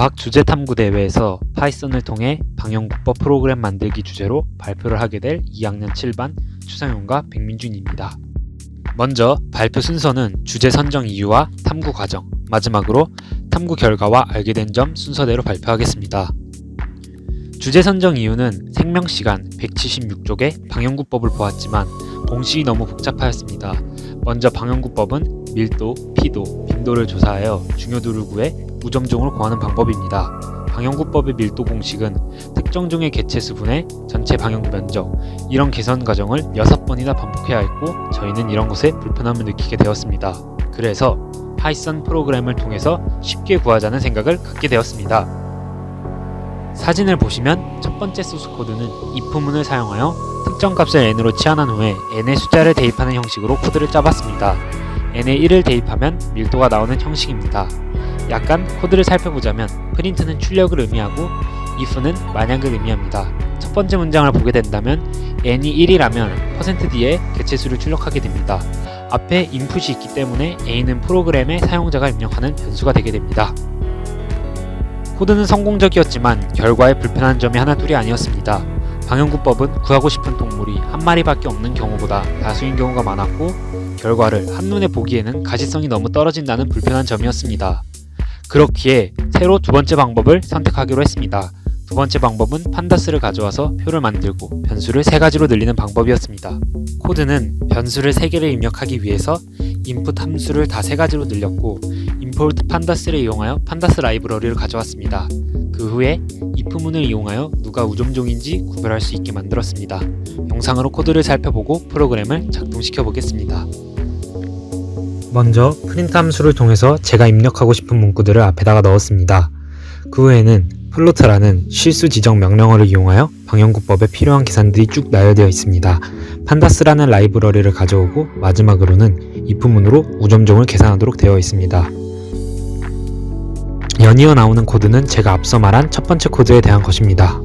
과학 주제 탐구 대회에서 파이썬을 통해 방영국법 프로그램 만들기 주제로 발표를 하게 될 2학년 7반 추성윤과 백민준입니다. 먼저 발표 순서는 주제 선정 이유와 탐구 과정, 마지막으로 탐구 결과와 알게 된 점 순서대로 발표하겠습니다. 주제 선정 이유는 생명시간 176쪽의 방영국법을 보았지만 공식이 너무 복잡하였습니다. 먼저 방영국법은 밀도, 피도, 빈도를 조사하여 중요도를 구해 우점종을 구하는 방법입니다. 방영국법의 밀도 공식은 특정 종의 개체수 분의 전체 방영 면적, 이런 계산 과정을 6번이나 반복해야 했고 저희는 이런 것에 불편함을 느끼게 되었습니다. 그래서 파이썬 프로그램을 통해서 쉽게 구하자는 생각을 갖게 되었습니다. 사진을 보시면 첫 번째 소스 코드는 if문을 사용하여 특정 값을 n으로 치환한 후에 n의 숫자를 대입하는 형식으로 코드를 짜봤습니다. n에 1을 대입하면 밀도가 나오는 형식입니다. 약간 코드를 살펴보자면 프린트는 출력을 의미하고 if는 만약을 의미합니다. 첫 번째 문장을 보게 된다면 n이 1이라면 %d에 개체수를 출력하게 됩니다. 앞에 인풋이 있기 때문에 a는 프로그램의 사용자가 입력하는 변수가 되게 됩니다. 코드는 성공적이었지만 결과에 불편한 점이 하나둘이 아니었습니다. 방영국법은 구하고 싶은 동물이 한 마리밖에 없는 경우보다 다수인 경우가 많았고 결과를 한눈에 보기에는 가시성이 너무 떨어진다는 불편한 점이었습니다. 그렇기에 새로 두 번째 방법을 선택하기로 했습니다. 두 번째 방법은 판다스를 가져와서 표를 만들고 변수를 3가지로 늘리는 방법이었습니다. 코드는 변수를 3개를 입력하기 위해서 input 함수를 다 3가지로 늘렸고 import pandas를 이용하여 pandas 라이브러리를 가져왔습니다. 그 후에 if문을 이용하여 누가 우점종인지 구별할 수 있게 만들었습니다. 영상으로 코드를 살펴보고 프로그램을 작동시켜 보겠습니다. 먼저 프린트 함수를 통해서 제가 입력하고 싶은 문구들을 앞에다가 넣었습니다. 그 후에는 플로트라는 실수 지정 명령어를 이용하여 방영국법에 필요한 계산들이 쭉 나열되어 있습니다. 판다스라는 라이브러리를 가져오고 마지막으로는 if문으로 우점종을 계산하도록 되어 있습니다. 연이어 나오는 코드는 제가 앞서 말한 첫 번째 코드에 대한 것입니다.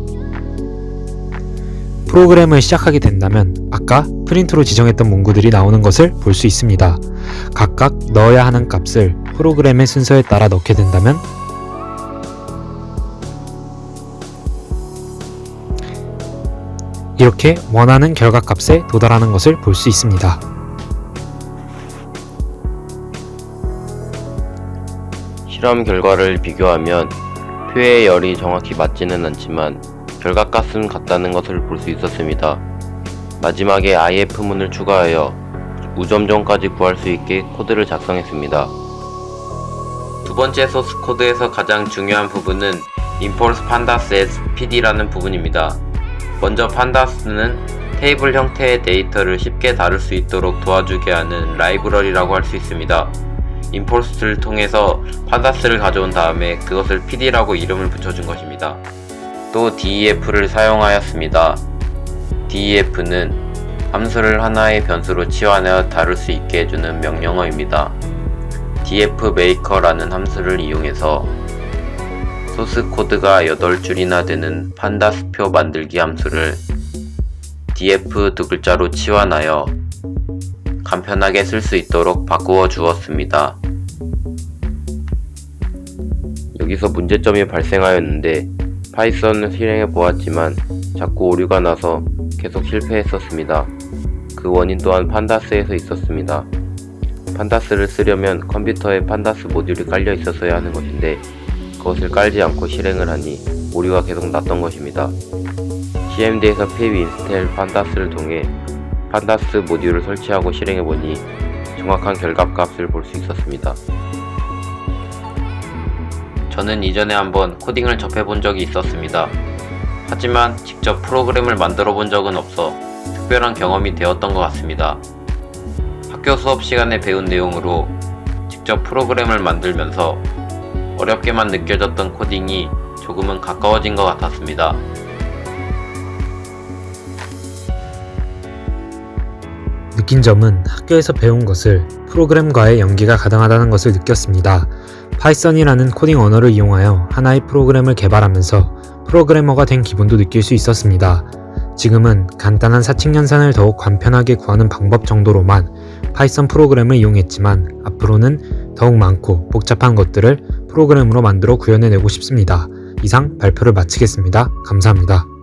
프로그램을 시작하게 된다면 아까 프린트로 지정했던 문구들이 나오는 것을 볼 수 있습니다. 각각 넣어야 하는 값을 프로그램의 순서에 따라 넣게 된다면 이렇게 원하는 결과값에 도달하는 것을 볼 수 있습니다. 실험 결과를 비교하면 표의 열이 정확히 맞지는 않지만 결과값은 같다는 것을 볼 수 있었습니다. 마지막에 if문을 추가하여 우점종까지 구할 수 있게 코드를 작성했습니다. 두 번째 소스 코드에서 가장 중요한 부분은 import pandas as pd라는 부분입니다. 먼저 pandas는 테이블 형태의 데이터를 쉽게 다룰 수 있도록 도와주게 하는 라이브러리라고 할 수 있습니다. import를 통해서 pandas를 가져온 다음에 그것을 pd라고 이름을 붙여준 것입니다. 또 def를 사용하였습니다. def는 함수를 하나의 변수로 치환하여 다룰 수 있게 해주는 명령어입니다. dfmaker라는 함수를 이용해서 소스 코드가 8줄이나 되는 판다스표 만들기 함수를 df 2글자로 치환하여 간편하게 쓸 수 있도록 바꾸어 주었습니다. 여기서 문제점이 발생하였는데 파이썬을 실행해 보았지만 자꾸 오류가 나서 계속 실패했었습니다. 그 원인 또한 판다스에서 있었습니다. 판다스를 쓰려면 컴퓨터에 판다스 모듈이 깔려 있었어야 하는 것인데 그것을 깔지 않고 실행을 하니 오류가 계속 났던 것입니다. cmd에서 pip install pandas를 통해 판다스 모듈을 설치하고 실행해보니 정확한 결과값을 볼 수 있었습니다. 저는 이전에 한번 코딩을 접해본 적이 있었습니다. 하지만 직접 프로그램을 만들어 본 적은 없어 특별한 경험이 되었던 것 같습니다. 학교 수업 시간에 배운 내용으로 직접 프로그램을 만들면서 어렵게만 느껴졌던 코딩이 조금은 가까워진 것 같았습니다. 느낀 점은 학교에서 배운 것을 프로그램과의 연계가 가능하다는 것을 느꼈습니다. 파이썬이라는 코딩 언어를 이용하여 하나의 프로그램을 개발하면서 프로그래머가 된 기분도 느낄 수 있었습니다. 지금은 간단한 사칙 연산을 더욱 간편하게 구하는 방법 정도로만 파이썬 프로그램을 이용했지만 앞으로는 더욱 많고 복잡한 것들을 프로그램으로 만들어 구현해내고 싶습니다. 이상 발표를 마치겠습니다. 감사합니다.